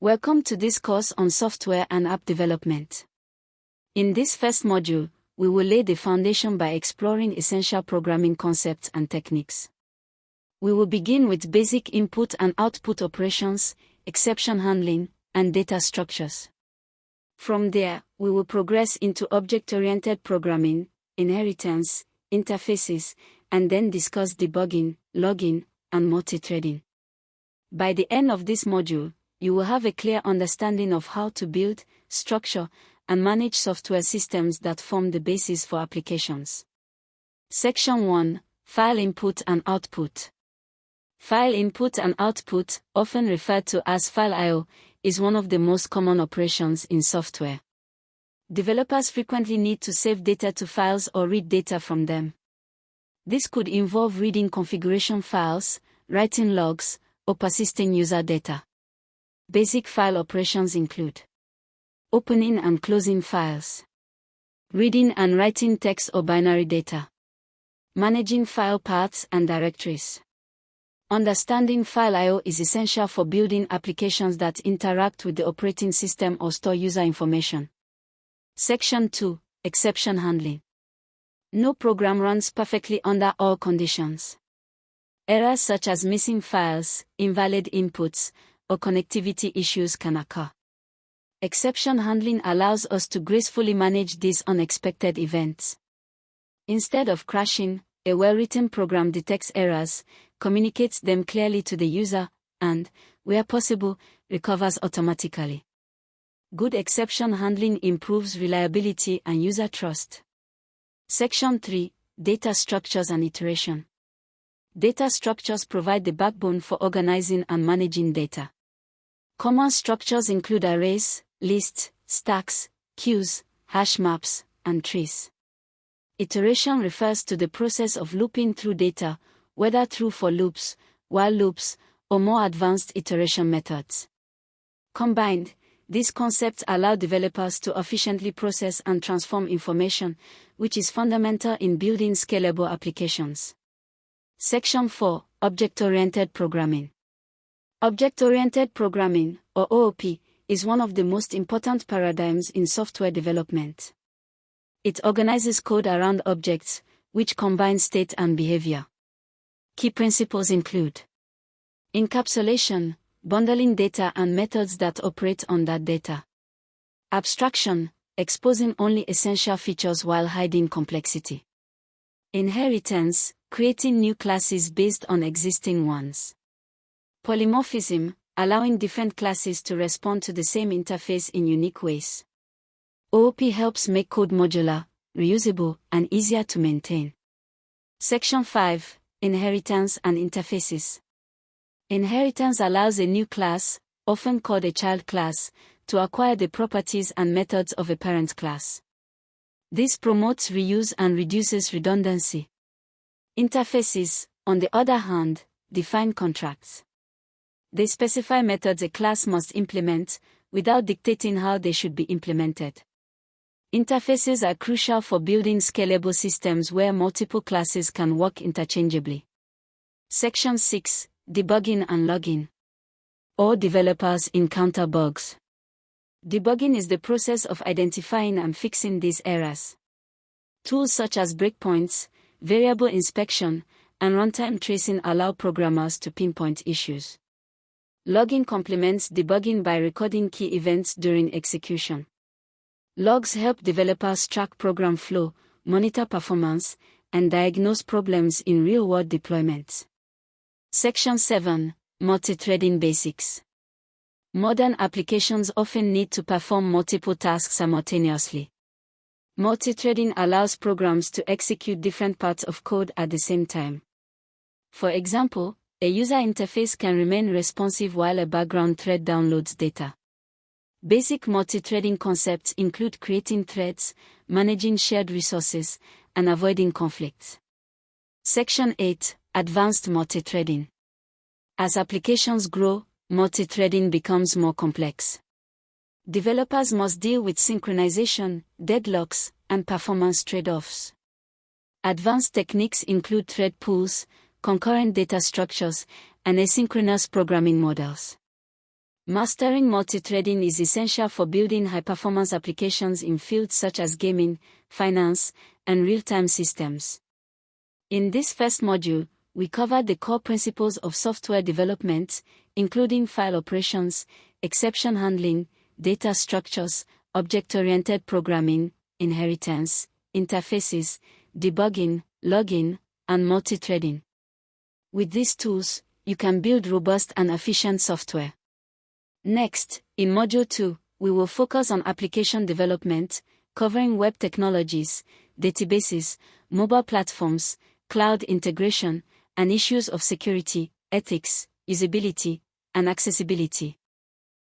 Welcome to this course on software and app development. In this first module, we will lay the foundation by exploring essential programming concepts and techniques. We will begin with basic input and output operations, exception handling, and data structures. From there, we will progress into object-oriented programming, inheritance, interfaces, and then discuss debugging, logging, and multithreading. By the end of this module, you will have a clear understanding of how to build, structure, and manage software systems that form the basis for applications. Section 1: File Input and Output. File input and output, often referred to as file I/O, is one of the most common operations in software. Developers frequently need to save data to files or read data from them. This could involve reading configuration files, writing logs, or persisting user data. Basic file operations include opening and closing files, reading and writing text or binary data, managing file paths and directories. Understanding file I/O is essential for building applications that interact with the operating system or store user information. Section 2: Exception handling. No program runs perfectly under all conditions. Errors such as missing files, invalid inputs, or connectivity issues can occur. Exception handling allows us to gracefully manage these unexpected events. Instead of crashing, a well-written program detects errors, communicates them clearly to the user, and, where possible, recovers automatically. Good exception handling improves reliability and user trust. Section 3: Data structures and iteration. Data structures provide the backbone for organizing and managing data. Common structures include arrays, lists, stacks, queues, hash maps, and trees. Iteration refers to the process of looping through data, whether through for loops, while loops, or more advanced iteration methods. Combined, these concepts allow developers to efficiently process and transform information, which is fundamental in building scalable applications. Section 4: Object-oriented programming. Object-oriented programming, or OOP, is one of the most important paradigms in software development. It organizes code around objects, which combine state and behavior. Key principles include encapsulation, bundling data and methods that operate on that data. Abstraction, exposing only essential features while hiding complexity. Inheritance, creating new classes based on existing ones. Polymorphism, allowing different classes to respond to the same interface in unique ways. OOP helps make code modular, reusable, and easier to maintain. Section 5: Inheritance and interfaces. Inheritance allows a new class, often called a child class, to acquire the properties and methods of a parent class. This promotes reuse and reduces redundancy. Interfaces, on the other hand, define contracts. They specify methods a class must implement, without dictating how they should be implemented. Interfaces are crucial for building scalable systems where multiple classes can work interchangeably. Section 6: Debugging and logging. All developers encounter bugs. Debugging is the process of identifying and fixing these errors. Tools such as breakpoints, variable inspection, and runtime tracing allow programmers to pinpoint issues. Logging complements debugging by recording key events during execution. Logs help developers track program flow, monitor performance, and diagnose problems in real-world deployments. Section 7: Multithreading basics. Modern applications often need to perform multiple tasks simultaneously. Multithreading allows programs to execute different parts of code at the same time. For example, a user interface can remain responsive while a background thread downloads data. Basic multithreading concepts include creating threads, managing shared resources, and avoiding conflicts. Section 8: Advanced multithreading. As applications grow, multithreading becomes more complex. Developers must deal with synchronization, deadlocks, and performance trade-offs. Advanced techniques include thread pools, concurrent data structures, and asynchronous programming models. Mastering multithreading is essential for building high-performance applications in fields such as gaming, finance, and real-time systems. In this first module, we covered the core principles of software development, including file operations, exception handling, data structures, object-oriented programming, inheritance, interfaces, debugging, logging, and multithreading. With these tools, you can build robust and efficient software. Next, in Module 2, we will focus on application development, covering web technologies, databases, mobile platforms, cloud integration, and issues of security, ethics, usability, and accessibility.